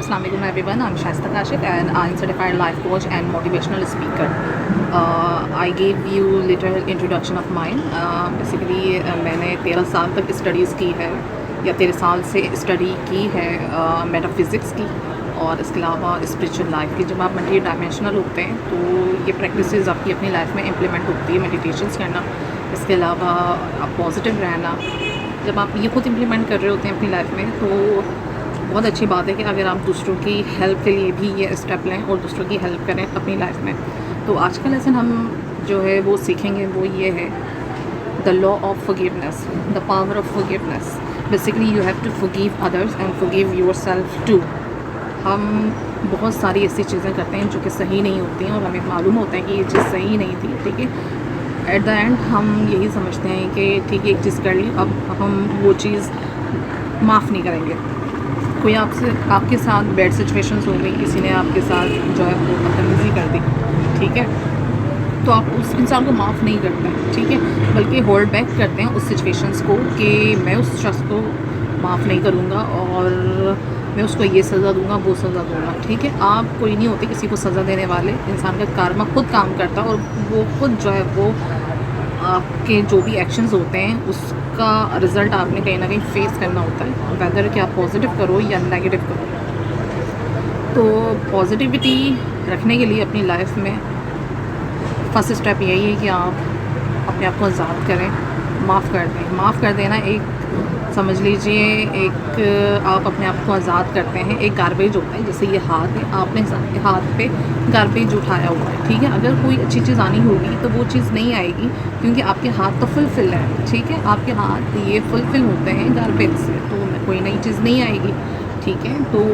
Assalamualaikum everyone. I'm Shaista Kashif and I'm certified life coach and motivational speaker. I gave you little introduction of mine. Basically मैंने 13 साल तक studies की है या 13 साल से स्टडी की है मेटाफिज़िक्स की और इसके अलावा स्पिरिचुअल लाइफ की। जब आप मल्टी डायमेंशनल होते हैं तो ये प्रैक्टिसेस आपकी अपनी लाइफ में इम्प्लीमेंट होती है। मेडिटेशंस करना, इसके अलावा आप पॉजिटिव रहना, जब आप ये खुद इम्प्लीमेंट कर रहे होते हैं अपनी लाइफ में तो बहुत अच्छी बात है कि अगर आप दूसरों की हेल्प के लिए भी ये स्टेप लें और दूसरों की हेल्प करें अपनी लाइफ में। तो आज का लेसन हम जो है वो सीखेंगे वो ये है the law of forgiveness, the power of forgiveness. Basically you have to forgive others and forgive yourself too. हम बहुत सारी ऐसी चीज़ें करते हैं जो कि सही नहीं होती हैं और हमें मालूम होता है कि ये चीज़ सही नहीं थी, ठीक है। एट द एंड हम यही समझते हैं कि ठीक है एक चीज़ कर ली, अब हम वो चीज़ माफ़ नहीं करेंगे। कोई आपके साथ बैड सिचुएशंस हो गई, किसी ने आपके साथ जो है वो बदतमीज़ी कर दी, ठीक है, तो आप उस इंसान को माफ़ नहीं करते हैं, ठीक है, बल्कि होल्ड बैक करते हैं उस सिचुएशंस को कि मैं उस शख्स को माफ़ नहीं करूँगा और मैं उसको ये सज़ा दूँगा, वो सज़ा दूँगा, ठीक है। आप कोई नहीं होते किसी को सज़ा देने वाले, इंसान का कर्मा खुद काम करता है और वो खुद जो है वो आपके जो भी एक्शंस होते हैं उसका रिज़ल्ट आपने कहीं ना कहीं फेस करना होता है, वेदर कि आप पॉजिटिव करो या नेगेटिव करो। तो पॉजिटिविटी रखने के लिए अपनी लाइफ में फर्स्ट स्टेप यही है कि आप अपने आप को आज़ाद करें, माफ़ कर दें। माफ़ कर देना एक समझ लीजिए एक आप अपने आप को आज़ाद करते हैं। एक गार्बेज होता है, जैसे ये हाथ है, आपने हाथ पे गार्बेज उठाया हुआ है, ठीक है। अगर कोई अच्छी चीज़ आनी होगी तो वो चीज़ नहीं आएगी क्योंकि आपके हाथ तो फुलफिल है, ठीक है। आपके हाथ ये फुलफिल होते हैं गार्बेज से, तो कोई नई चीज़ नहीं आएगी, ठीक है। तो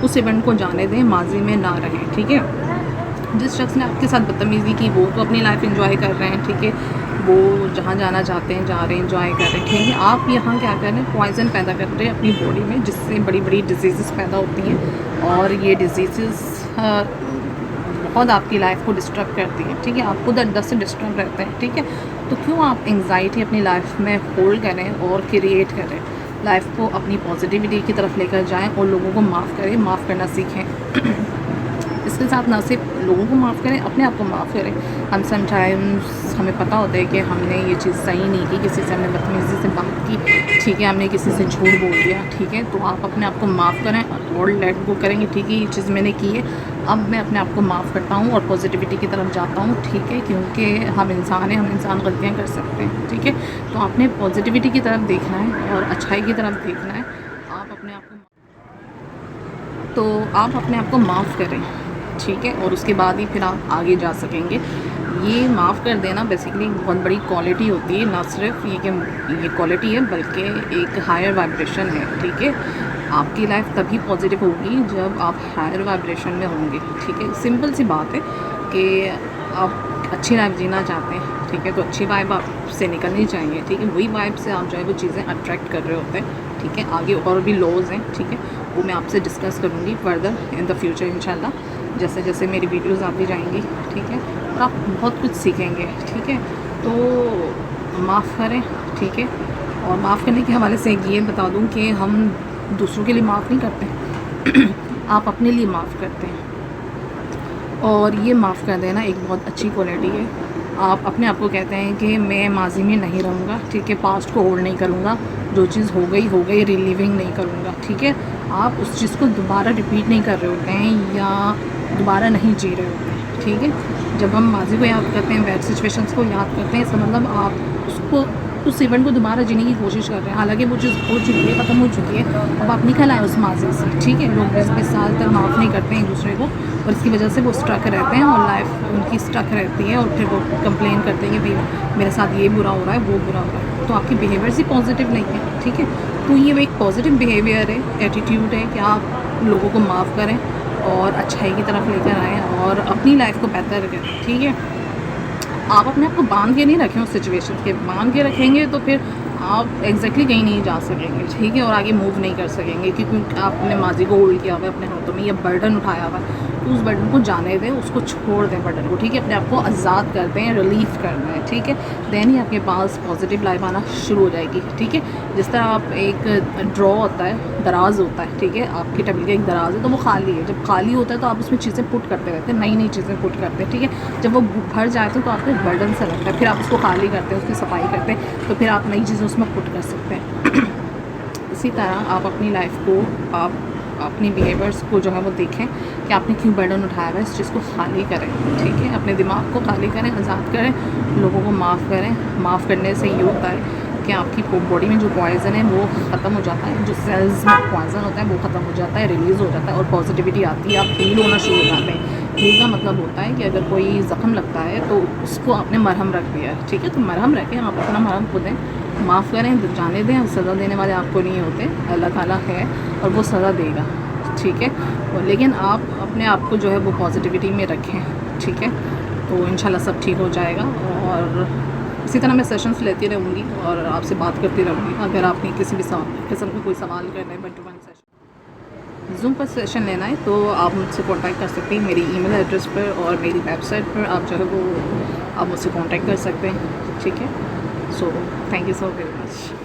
उस इवेंट को जाने दें, माजी में ना रहें, ठीक है। जिस शख्स ने आपके साथ बदतमीज़ी की वो तो अपनी लाइफ एंजॉय कर रहे हैं, ठीक है, वो जहाँ जाना चाहते हैं जा रहे हैं, एंजॉय कर रहे हैं, ठीक है। आप यहाँ क्या कर रहे हैं, पॉइज़न पैदा कर रहे हैं अपनी बॉडी में, जिससे बड़ी बड़ी डिजीज़ पैदा होती हैं और ये डिजीज़ बहुत आपकी लाइफ को डिस्टर्ब करती हैं, ठीक है। आप खुद अंदर से डिस्टर्ब रहते हैं, ठीक है। तो क्यों आप एंग्जाइटी अपनी लाइफ में होल्ड करें और क्रिएट करें, लाइफ को अपनी पॉजिटिविटी की तरफ लेकर जाएँ और लोगों को माफ़ करें, माफ़ करना सीखें। इसके साथ ना सिर्फ लोगों को माफ़ करें, अपने आप को माफ़ करें। हम समटाइम्स हमें पता होता है कि हमने ये चीज़ सही नहीं की, किसी से हमने बदतमीज़ी से बात की, ठीक है, हमने किसी से झूठ बोल दिया, ठीक है, तो आप अपने आप को माफ़ करें और लेट गो करेंगे, ठीक है, ये चीज़ मैंने की है, अब मैं अपने आप को माफ़ करता हूँ और पॉजिटिविटी की तरफ जाता हूँ, ठीक है, क्योंकि हम इंसान हैं, हम इंसान गलतियाँ कर सकते हैं, ठीक है। तो आपने पॉजिटिविटी की तरफ देखना है और अच्छाई की तरफ देखना है। आप अपने आप को माफ़ करें, ठीक है, और उसके बाद ही फिर आप आगे जा सकेंगे। ये माफ़ कर देना बेसिकली बहुत बड़ी क्वालिटी होती है, ना सिर्फ ये कि ये क्वालिटी है बल्कि एक हायर वाइब्रेशन है, ठीक है। आपकी लाइफ तभी पॉजिटिव होगी जब आप हायर वाइब्रेशन में होंगे, ठीक है। सिंपल सी बात है कि आप अच्छी लाइफ जीना चाहते हैं, ठीक है, तो अच्छी वाइब आपसे निकलनी चाहिए, ठीक है। वही वाइब से आप जो है वो चीज़ें अट्रैक्ट कर रहे होते हैं, ठीक है। आगे और भी लॉज हैं, ठीक है, वो मैं आपसे डिस्कस करूँगी फर्दर इन द फ्यूचर इंशाल्लाह, जैसे जैसे मेरी वीडियोज़ आती जाएंगी, ठीक है, और आप बहुत कुछ सीखेंगे, ठीक है। तो माफ़ करें, ठीक है, और माफ़ करने के हवाले से ये बता दूं कि हम दूसरों के लिए माफ़ नहीं करते आप अपने लिए माफ़ करते हैं और ये माफ़ कर देना एक बहुत अच्छी क्वालिटी है। आप अपने आप को कहते हैं कि मैं माजी में नहीं रहूँगा, ठीक है, पास्ट को होल्ड नहीं करूँगा, जो चीज़ हो गई रिलीविंग नहीं करूँगा, ठीक है। आप उस चीज़ को दोबारा रिपीट नहीं कर रहे होते हैं या दोबारा नहीं जी रहे होते हैं, ठीक है। जब हम माजी को याद करते हैं, बैड सिचुएशंस को याद करते हैं, इसका मतलब आप उसको उस इवेंट को दोबारा जीने की कोशिश कर रहे हैं, हालांकि वो चीज़ हो चुकी है, ख़त्म हो चुकी है, अब आप निकल आए उस माजी से, ठीक है। लोग 20-20 साल तक माफ़ नहीं करते हैं एक दूसरे को और इसकी वजह से वो स्ट्रक रहते हैं और लाइफ उनकी स्ट्रक रहती है और फिर वो कंप्लेन करते हैं कि भाई मेरे साथ ये बुरा हो रहा है, वो बुरा हो रहा है। तो आपकी बिहेवियर ही पॉजिटिव नहीं है, ठीक है। तो ये एक पॉजिटिव बिहेवियर है, एटीट्यूड है कि आप लोगों को माफ़ करें और अच्छाई की तरफ लेकर आएँ और अपनी लाइफ को बेहतर करें, ठीक है। आप अपने आप को बांध के नहीं रखें उस सिचुएशन के, बांध के रखेंगे तो फिर आप एग्जैक्टली कहीं नहीं जा सकेंगे, ठीक है, और आगे मूव नहीं कर सकेंगे क्योंकि आपने माजी को होल्ड किया हुआ है अपने हाथों में, या बर्डन उठाया हुआ है। उस बर्डन को जाने दें, उसको छोड़ दें बर्डन को, ठीक है, अपने आप को आज़ाद कर दें, रिलीफ करना है, ठीक है। देन ही आपके पास पॉजिटिव लाइफ आना शुरू हो जाएगी, ठीक है। जिस तरह आप एक ड्रॉ होता है, दराज होता है, ठीक है, आपकी टेबल का एक दराज है तो वो खाली है, जब खाली होता है तो आप उसमें चीज़ें पुट करते रहते हैं, नई नई चीज़ें पुट करते हैं, ठीक है। जब वो भर जाते हैं तो आपको एक बर्डन सा लगता है, फिर आप उसको खाली करते हैं, उसकी सफाई करते हैं, तो फिर आप नई चीज़ें उसमें पुट कर सकते हैं। इसी तरह आप अपनी लाइफ को, आप अपनी बिहेवियर्स को जो है वो देखें कि आपने क्यों बर्डन उठाया हुआ है, इस चीज़ को खाली करें, ठीक है। अपने दिमाग को खाली करें, आज़ाद करें, लोगों को माफ़ करें। माफ़ करने से ये होता है कि आपकी बॉडी में जो पॉइज़न है वो ख़त्म हो जाता है, जो सेल्स में पॉइज़न होता है वो ख़त्म हो जाता है, रिलीज़ हो जाता है और पॉजिटिविटी आती है, आप हील होना शुरू हो जाते हैं। हील का मतलब होता है कि अगर कोई ज़ख्म लगता है तो उसको आपने मरहम रख दिया है, ठीक है, तो मरहम रखें, आप अपना मरहम खुद दें, माफ़ करें, जाने दें। सज़ा देने वाले आपको नहीं होते, अल्लाह ताला है और वो सज़ा देगा, ठीक है। और लेकिन आप अपने आप को जो है वो पॉजिटिविटी में रखें, ठीक है, तो इंशाल्लाह सब ठीक हो जाएगा। और इसी तरह मैं सेशंस लेती रहूँगी और आपसे बात करती रहूँगी। अगर आपने किसी भी किस्म का कोई सवाल करना है, 1 to 1 सेशन, ज़ूम पर सेशन लेना है, तो आप मुझसे कॉन्टैक्ट कर सकते हैं मेरी ईमेल एड्रेस पर और मेरी वेबसाइट पर, आप जो है वो आप मुझसे कॉन्टैक्ट कर सकते हैं, ठीक है। So thank you so very much.